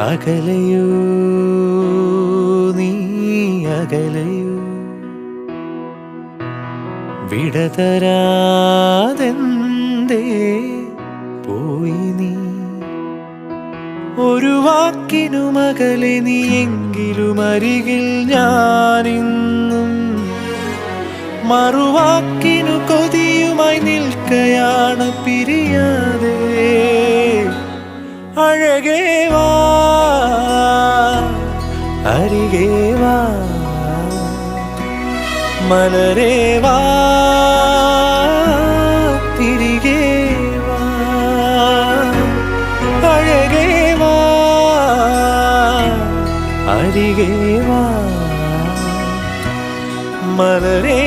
അകലയോ നീ അകലയോ വിടതരാതെന്തേ പോയി നീ ഒരു വാക്കിനുമകലെ നീ എങ്കിലും അരികിൽ ഞാനിന്നും മറുവാക്കിനു കൊതിയുമായി നിൽക്കയാണ് പിരിയാതെ അഴകേ വാ അരികേ വാ മലരേ വാ തിരികെ വാ അഴകേ വാ അരികെ വാ മലരേ